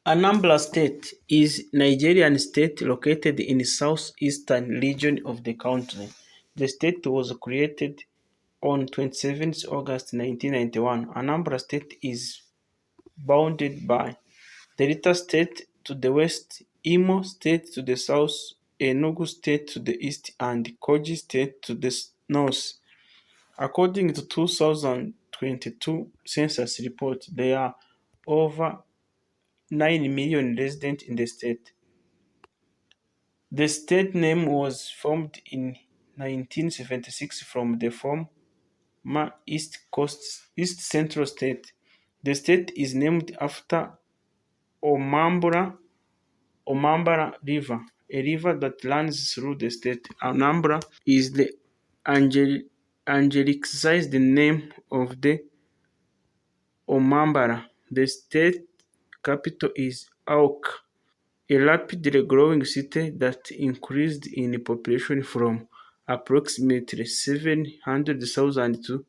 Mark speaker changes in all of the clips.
Speaker 1: Anambra State is Nigerian state located in the southeastern region of the country. The state was created on 27th August 1991. Anambra State is bounded by Delta State to the west, Imo State to the south, Enugu State to the east, and Kogi State to the north. According to 2022 census report, there are over 9 million residents in the state. The state name was formed in 1976 from the former East Central State. The state is named after Omambala River, a river that runs through the state. Anambra is the Anglicized name of the Omambala. The state capital is Awka, a rapidly growing city that increased in population from approximately 700,000 to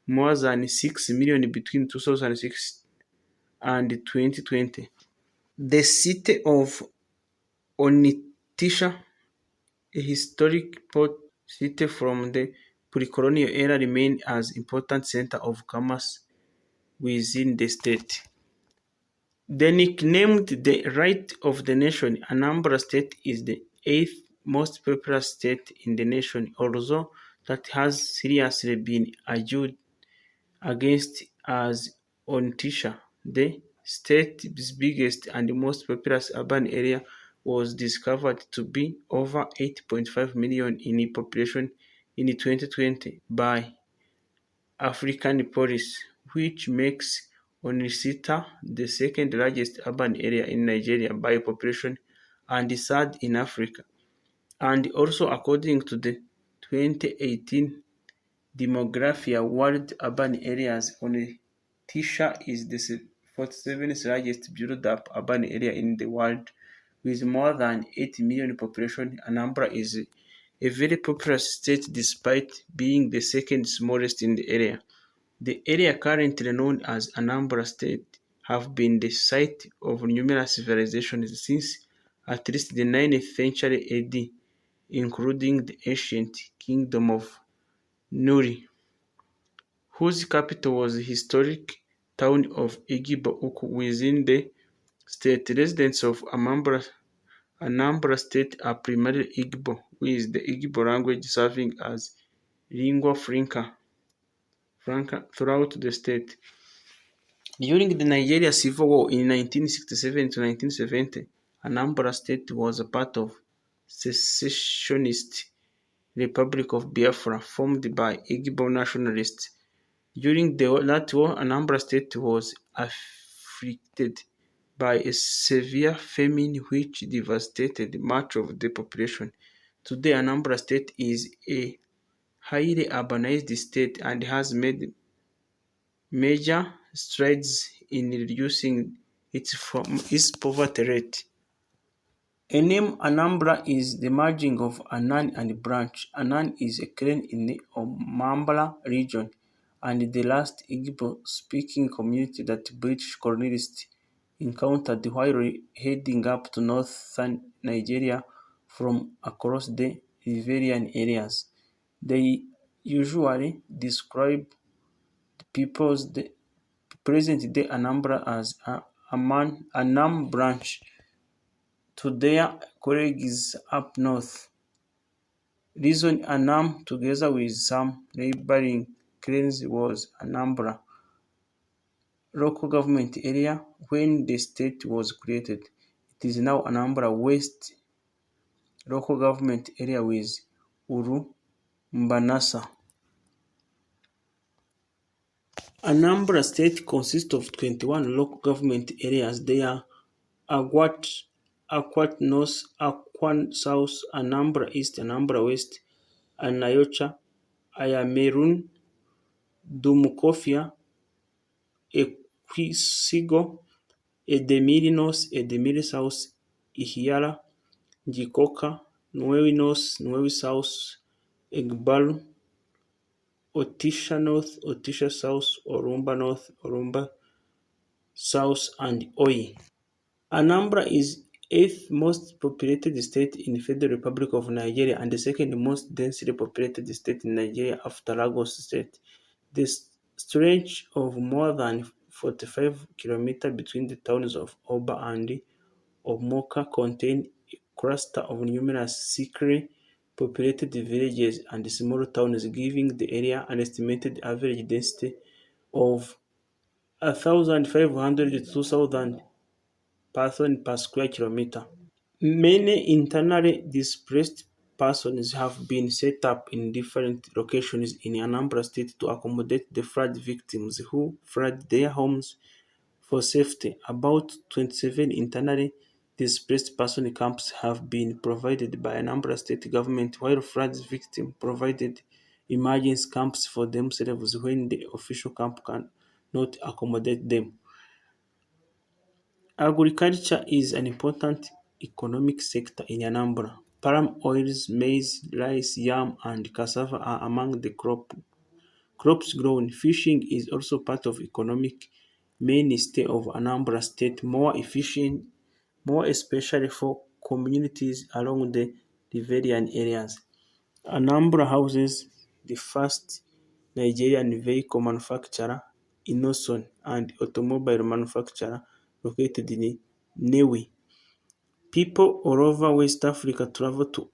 Speaker 1: more than 6 million between 2006 and 2020. The city of Onitsha, a historic port city from the pre-colonial era, remains an important center of commerce within the state. Nicknamed the Right of the Nation, Anambra State is the eighth most populous state in the nation, although that has seriously been argued against as Onitsha, the state's biggest and most populous urban area, was discovered to be over 8.5 million in population in 2020 by African Police, which makes Onitsha the second largest urban area in Nigeria by population and the third in Africa. And also, according to the 2018 Demographia World Urban Areas, Onitsha is the 47th largest built-up urban area in the world with more than 8 million population. Anambra is a very populous state despite being the second smallest in the area. The area currently known as Anambra State have been the site of numerous civilizations since at least the 9th century AD, including the ancient kingdom of Nuri, whose capital was the historic town of Igbo within the state. Residents of Anambra State are primarily Igbo, with the Igbo language serving as lingua franca throughout the state. During the Nigeria Civil War in 1967 to 1970, Anambra State was a part of secessionist Republic of Biafra formed by Igbo nationalists. During that war, Anambra State was afflicted by a severe famine which devastated much of the population. Today, Anambra State is a highly urbanized state and has made major strides in reducing its poverty rate. A name Anambra is the merging of Anan and Branch. Anan is a clan in the Omambala region and the last Igbo-speaking community that British colonists encountered while heading up to northern Nigeria from across the Riverine areas. They usually describe the people's present-day Anambra as Anam branch to their colleagues up north. Reason Anam, together with some neighboring clans, was Anambra local government area when the state was created. It is now Anambra West local government area with Uru Mbanasa. Anambra State consists of 21 local government areas. They are Akwat North, Akwat South, Anambra East, Anambra West, Anayocha, Ayamerun, Dumukofia, Ekwisigo, Edemili North, Edemili South, Ihiala, Njikoka, Nwewi North, Nwewi South, Egbalu, Otisha North, Otisha South, Orumba North, Orumba South, and Oyi. Anambra is eighth most populated state in the Federal Republic of Nigeria and the second most densely populated state in Nigeria after Lagos State. The stretch of more than 45 kilometers between the towns of Oba and Omoka contain a cluster of numerous thickly populated villages and small towns, giving the area an estimated average density of 1,500 to 2,000 persons per square kilometer. Many internally displaced persons have been set up in different locations in Anambra State to accommodate the flood victims who fled their homes for safety. About 27 internally displaced person camps have been provided by Anambra State government, while flood victims provided emergency camps for themselves when the official camp cannot accommodate them. Agriculture is an important economic sector in Anambra. Palm oils, maize, rice, yam, and cassava are among the crops grown. Fishing is also part of economic mainstay of Anambra State, more efficient, more especially for communities along the riverian areas. Anambra houses the first Nigerian vehicle manufacturer, Inoson, and automobile manufacturer located in Newi. People all over West Africa travel to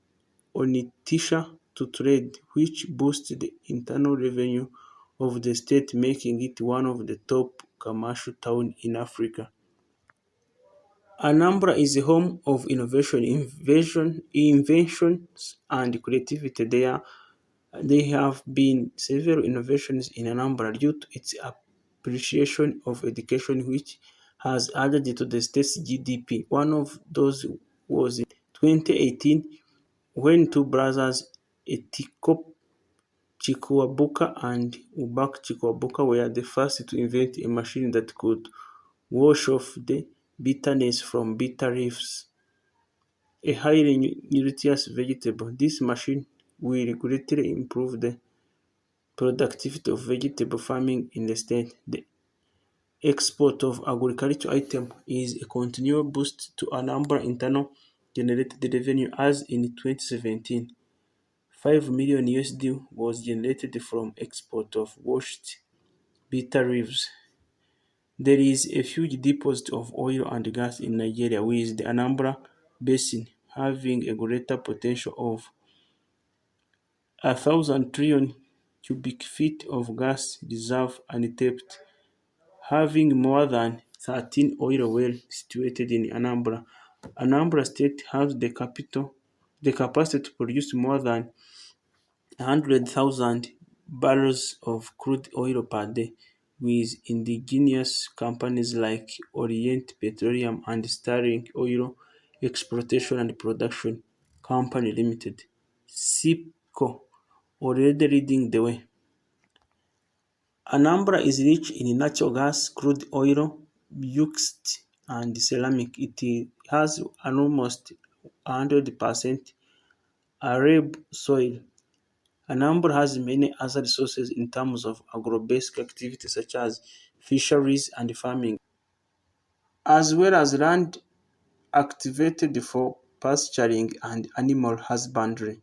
Speaker 1: Onitsha to trade, which boosts the internal revenue of the state, making it one of the top commercial towns in Africa. Anambra is the home of inventions, and creativity. There have been several innovations in Anambra due to its appreciation of education, which has added to the state's GDP. One of those was in 2018 when two brothers, Etiko Chikwabuka and Ubak Chikwabuka, were the first to invent a machine that could wash off the bitterness from bitter leaves, a highly nutritious vegetable. This machine will greatly improve the productivity of vegetable farming in the state. The export of agricultural items is a continual boost to Anambra internal generated revenue, as in 2017, 5 million USD was generated from export of washed bitter leaves. There is a huge deposit of oil and gas in Nigeria, with the Anambra Basin having a greater potential of 1,000 trillion cubic feet of gas reserve untapped, having more than 13 oil wells situated in Anambra. Anambra State has the capacity to produce more than 100,000 barrels of crude oil per day, with indigenous companies like Orient Petroleum and Sterling Oil Exploitation and Production Company Limited (SIPCO) already leading the way. Anambra is rich in natural gas, crude oil, bauxite, and ceramic. It has an almost 100% arable soil. Anambra has many other resources in terms of agro-based activities such as fisheries and farming, as well as land activated for pasturing and animal husbandry.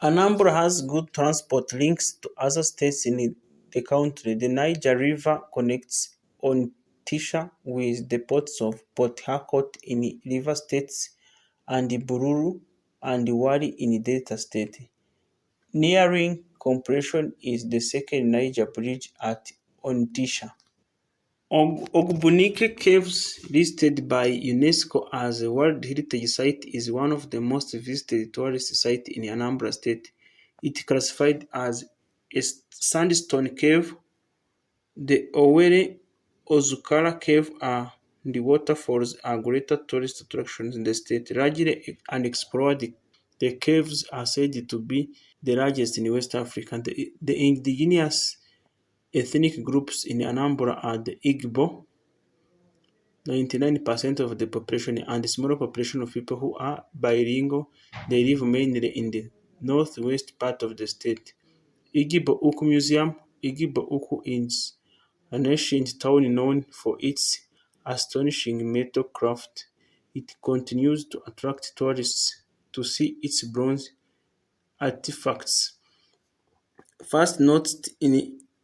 Speaker 1: Anambra has good transport links to other states in the country. The Niger River connects Onitsha with the ports of Port Harcourt in Rivers State and Bururu and Wari in Delta State. Nearing completion is the second Niger bridge at Onitsha. Ogbunike Caves, listed by UNESCO as a World Heritage Site, is one of the most visited tourist sites in Anambra State. It classified as a sandstone cave. The Owerri Ozukara Cave and the waterfalls are greater tourist attractions in the state. Largely unexplored, the caves are said to be the largest in West Africa. The indigenous ethnic groups in Anambra are the Igbo, 99% of the population, and a small population of people who are bilingual. They live mainly in the northwest part of the state. Igbo Uku Museum. Igbo Uku is an ancient town known for its astonishing metal craft. It continues to attract tourists to see its bronze artifacts. First noticed in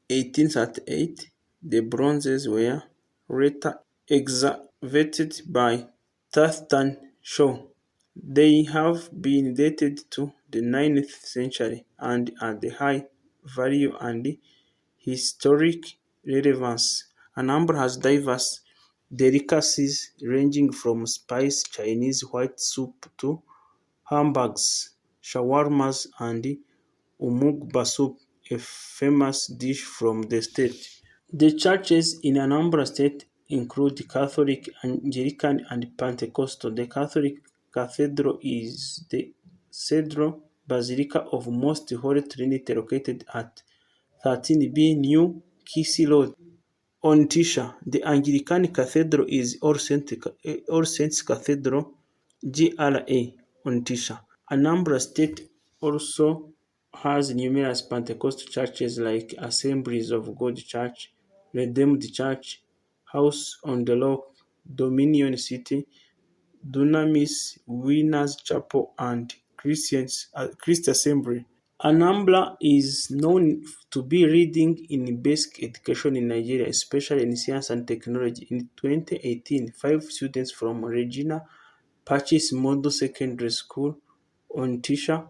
Speaker 1: 1838, the bronzes were later excavated by Thurston Shaw. They have been dated to the 9th century and are the high value and historic relevance. Anambra has diverse delicacies ranging from spiced Chinese white soup to hamburgers, shawarmas, and umugba soup, a famous dish from the state. The churches in Anambra State include Catholic, Anglican, and Pentecostal. The Catholic cathedral is the Cathedral Basilica of Most Holy Trinity located at 13B New Kissy Road, Onitsha. The Anglican cathedral is All Saints Cathedral, GRA, Onitsha. Anambra State also has numerous Pentecostal churches like Assemblies of God Church, Redeemed Church, House on the Rock, Dominion City, Dunamis, Winners Chapel, and Christ Assembly. Anambra is known to be leading in basic education in Nigeria, especially in science and technology. In 2018, 5 students from Regina Pacis Model Secondary School, Onitsha,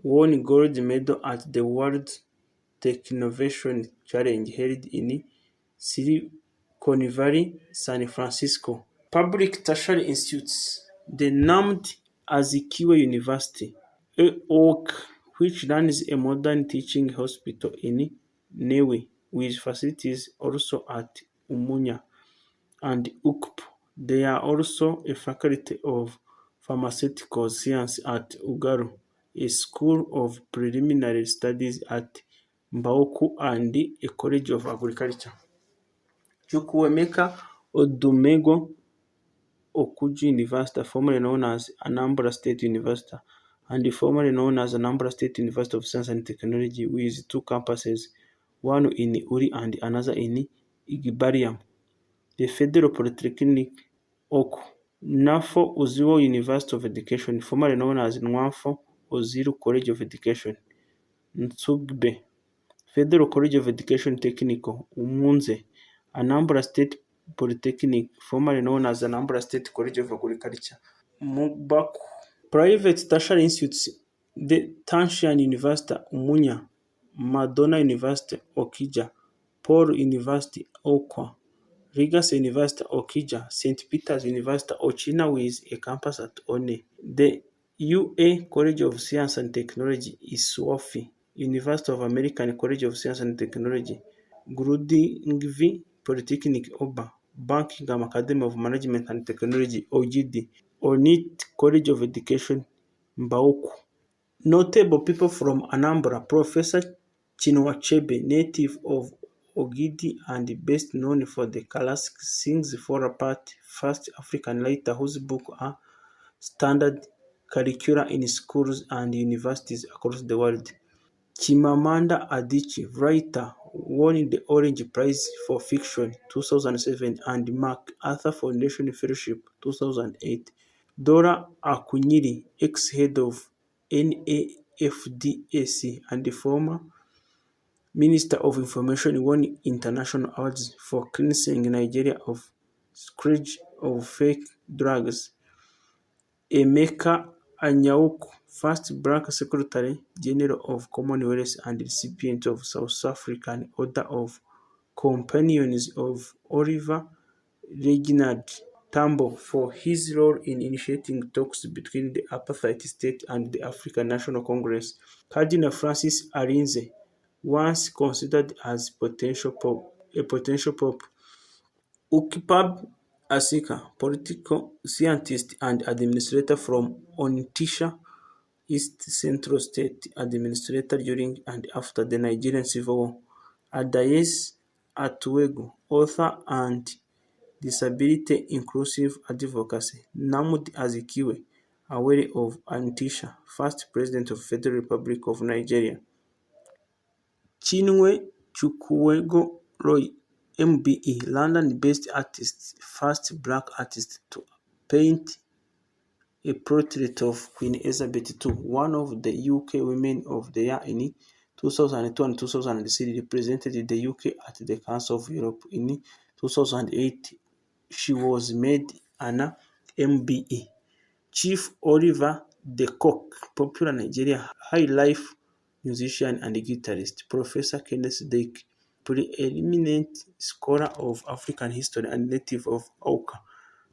Speaker 1: won gold medal at the World Technovation Challenge held in Silicon Valley, San Francisco. Public tertiary institutes. The named Azikiwe University, Awka, which runs a modern teaching hospital in Newe, with facilities also at Umunya and Ukp. They are also a faculty of pharmaceutical science at Ugaru, a school of preliminary studies at Mbauku, and a college of agriculture. Chukwuemeka Odumego Okuju University, formerly known as Anambra State University, and formerly known as Anambra State University of Science and Technology, with 2 campuses, one in Uri and another in Igbariam. The Federal Polytechnic Oku, Nafo Uziwo University of Education, formerly known as Nwafo Oziru College of Education, Nsugbe, Federal College of Education Technical, Umunze, Anambra State Polytechnic, formerly known as Anambra State College of Agriculture, Mugbaku. Private tertiary institutes, the Tanshan University, Umunya, Madonna University, Okija, Paul University, Awka, Legacy University, Okija, St. Peter's University, Ochina, with a campus at One. The UA College of Science and Technology is Swafi, University of American College of Science and Technology, Grudingvi Polytechnic Oba, Buckingham Academy of Management and Technology, OGD, Onit College of Education, Mbauku. Notable people from Anambra: Professor Chinua Achebe, native of Ogidi and best known for the classic Things Fall Apart, first African writer whose books are standard curricula in schools and universities across the world. Chimamanda Adichie, writer, won the Orange Prize for Fiction 2007 and MacArthur Foundation Fellowship 2008. Dora Akunyili, ex-head of NAFDAC and the former Minister of Information, won international awards for cleansing Nigeria of scourge of fake drugs. Emeka Anyauku, first Black Secretary General of Commonwealth and recipient of South African Order of Companions of Oliver Reginald Tambo for his role in initiating talks between the apartheid state and the African National Congress. Cardinal Francis Arinze, once considered as a potential pope. Ukpab Asika, political scientist and administrator from Onitsha, East Central State, administrator during and after the Nigerian Civil War. Adayes Atuegu, author and disability inclusive advocacy. Nnamdi Azikiwe, aware of Onitsha, first president of Federal Republic of Nigeria. Chinwe Chukwuego Roy, MBE, London-based artist, first black artist to paint a portrait of Queen Elizabeth II, one of the UK Women of the Year in 2002 and 2003, represented the UK at the Council of Europe. In 2008, she was made an MBE. Chief Oliver De Cock, popular Nigerian high life musician and guitarist. Professor Kenneth Dake, preeminent scholar of African history and native of Awka,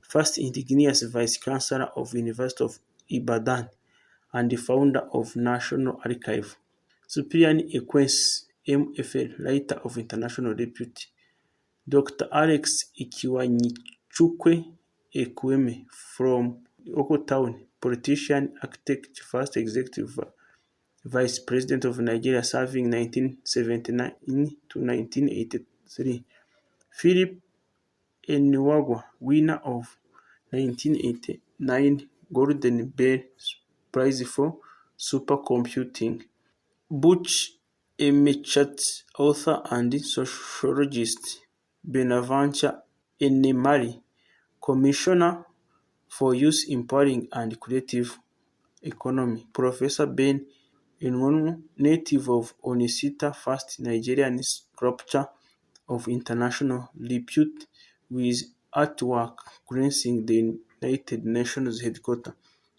Speaker 1: first indigenous vice chancellor of University of Ibadan and the founder of National Archive. Cyprian Ekwensu, MFL, writer of international repute. Dr. Alex Ikiwanyichukwu Ekweme from Oko Town, politician, architect, first executive vice president of Nigeria serving 1979 to 1983. Philip Enugu, winner of 1989 Golden Bell Prize for Supercomputing. Butch Emechat, author and sociologist. Benaventure Enemari, commissioner for youth empowering and creative economy. Professor Ben Enwonu, native of Onitsha, first Nigerian sculptor of international repute with artwork gracing the United Nations headquarters.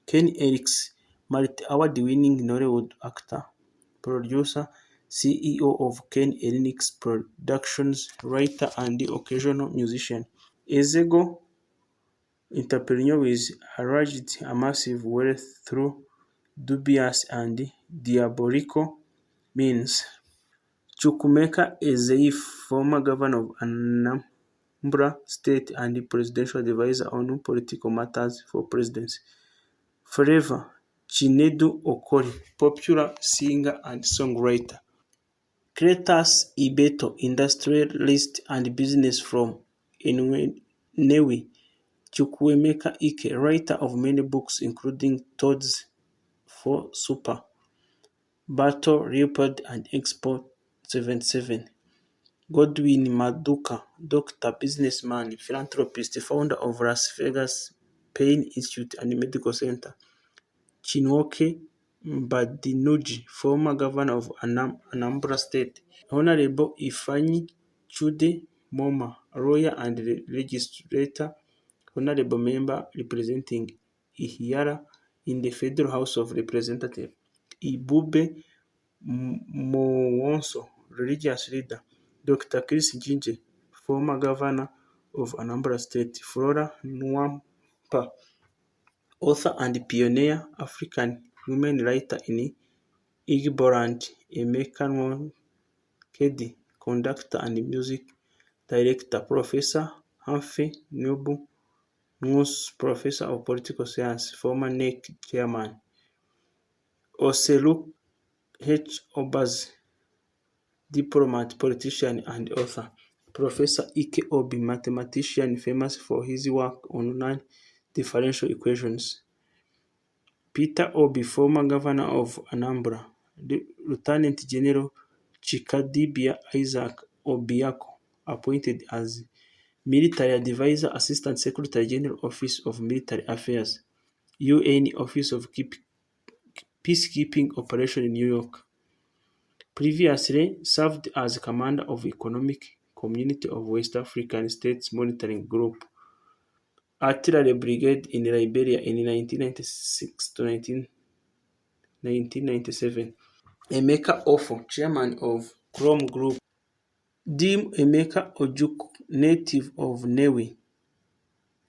Speaker 1: Ken Eriks, multi-award-winning Nollywood actor, producer, CEO of Ken Eriks Productions, writer and occasional musician. Ezego, entrepreneur with alleged massive wealth through dubious and diabolical means. Chukwemeka Ezeif, former governor of Anambra State and presidential advisor on political matters for presidency. Forever, Chinedu Okori, popular singer and songwriter. Cletus Ibeto, industrialist and business from Enugu. Chukwemeka Ike, writer of many books including Toads for Super, Battle Leopard and Export 77. Godwin Maduka, doctor, businessman, philanthropist, founder of Las Vegas Pain Institute and Medical Center. Chinwoke Mbadinuji, former governor of Anambra State. Honorable Ifanyi Chude Moma, lawyer and legislator, honorable member representing Ihiara in the Federal House of Representatives. Ibube Mwonso, religious leader. Dr. Chris Jinje, former governor of Anambra State. Flora Nwampa, author and pioneer African women writer in Igboland. Emeka Nwakedi, conductor and music director. Professor Humphrey Nobu Ngus, professor of political science, former NEC chairman. Oselu H. Obaz, diplomat, politician, and author. Professor Ike Obi, mathematician famous for his work on non-differential equations. Peter Obi, former governor of Anambra. Lieutenant General Chikadibia Isaac Obiako, appointed as Military Advisor, Assistant Secretary General, Office of Military Affairs, UN Office of Peacekeeping Operation in New York. Previously served as commander of Economic Community of West African States Monitoring Group, Artillery Brigade in Liberia in 1996 to 1997. Emeka Ofo, chairman of Chrome Group. Dim Emeka Ojukwu, native of Newi,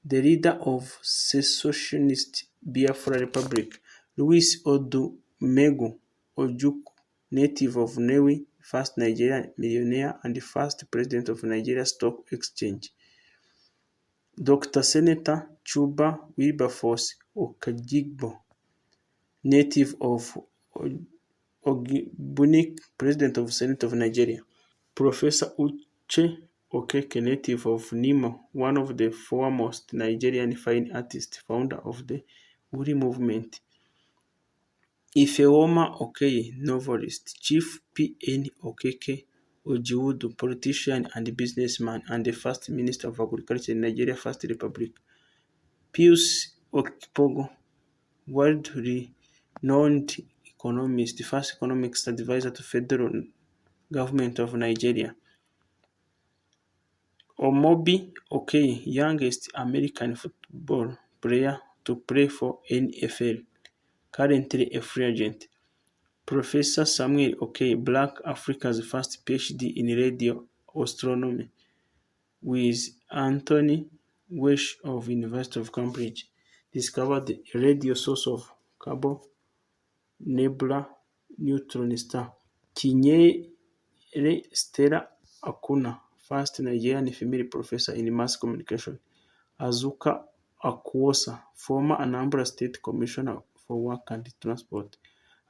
Speaker 1: the leader of secessionist Biafra Republic. Louis Odumegu Ojukwu, native of Newi, first Nigerian millionaire and first president of Nigeria Stock Exchange. Dr. Senator Chuba Wilberforce Okajigbo, native of Ogibunik, president of Senate of Nigeria. Professor Uche Okeke, native of Nimo, one of the foremost Nigerian fine artists, founder of the Uri movement. Ifeoma Okeye, novelist. Chief P.N. Okeke Ojiudu, politician and businessman, and the first Minister of Agriculture in Nigeria First Republic. Pius Okpogo, world-renowned economist, the first economics advisor to federal government of Nigeria. Omobi Okey, youngest American football player to play for NFL, currently a free agent. Professor Samuel Okey, Black Africa's first PhD in radio astronomy, with Anthony Welsh of University of Cambridge, discovered a radio source of Cabo Nebula neutron star. Chinyere Stella Akuna, first Nigerian female professor in mass communication. Azuka Akwosa, former Anambra State Commissioner for Work and Transport.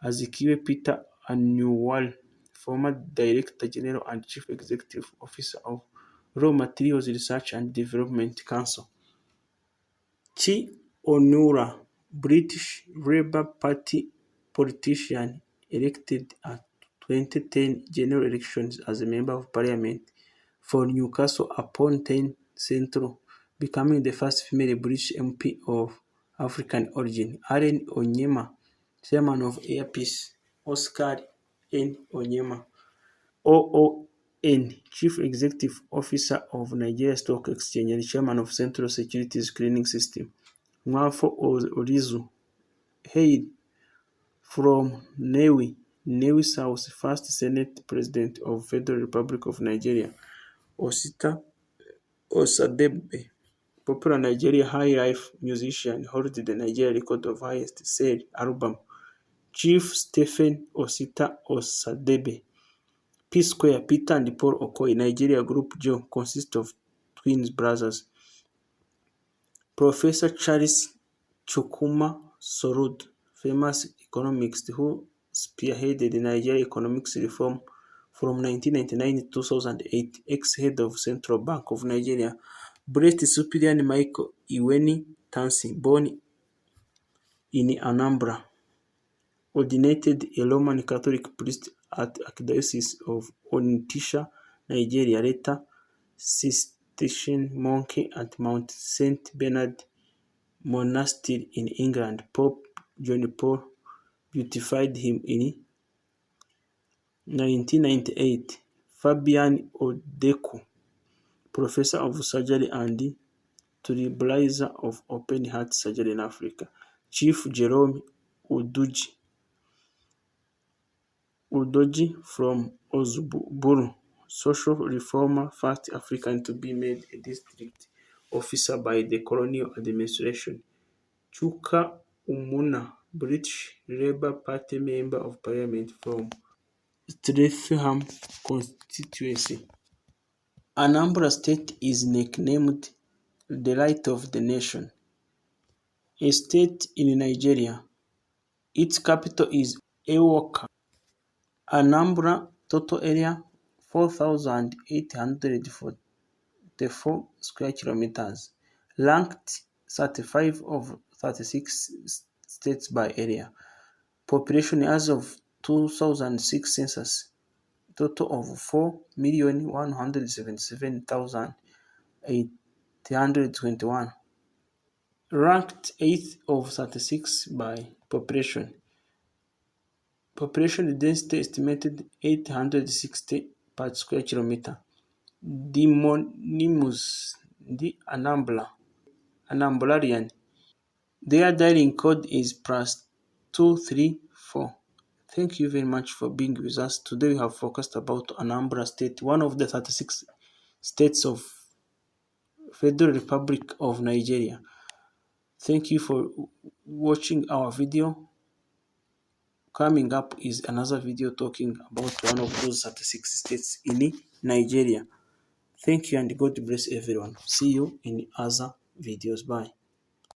Speaker 1: Azikiwe Peter Anuwal, former Director General and Chief Executive Officer of Raw Materials Research and Development Council. Chi Onura, British Labour Party politician, elected at 2010 general elections as a Member of Parliament for Newcastle upon 10 Central, becoming the first female British MP of African origin. Allen Onyema, Chairman of Airpeace. Oscar N. Onyema, OON, Chief Executive Officer of Nigeria Stock Exchange and Chairman of Central Securities Clearing System. Nwafo Orizu, hail from Newi South, first Senate President of Federal Republic of Nigeria. Osita Osadebe, popular Nigeria high life musician, holds the Nigeria record of highest sale album. Chief Stephen Osita Osadebe. P Square, Peter and Paul Okoye, Nigeria Group Joe, consists of twin brothers. Professor Charles Chukwuma Sorud, famous economist who spearheaded the Nigeria economics reform from 1999 to 2008, ex-head of Central Bank of Nigeria. Blessed Cyprian Michael Iweni Tansi, born in Anambra, ordinated a Roman Catholic priest at Archdiocese of Onitsha, Nigeria, later citation monk at Mount St. Bernard Monastery in England. Pope John Paul beatified him in 1998. Fabian Odeku, professor of surgery and trailblazer of open heart surgery in Africa. Chief Jerome Udoji from Ozuburu, social reformer, first African to be made a district officer by the colonial administration. Chuka Umuna, British Labour Party Member of Parliament from Streatham constituency. Anambra State is nicknamed the Light of the Nation, a state in Nigeria. Its capital is Awka. Anambra, total area 4,844 square kilometers, ranked 35 of 36 states by area. Population as of 2006 census, total of 4,177,821, ranked 8th of 36 by population. Population density estimated 860 per square kilometer. Demonymus, the Anamblarian. Their dialing code is +234. Thank you very much for being with us. Today we have focused about Anambra State, one of the 36 states of Federal Republic of Nigeria. Thank you for watching our video. Coming up is another video talking about one of those 36 states in Nigeria. Thank you and God bless everyone. See you in other videos. Bye.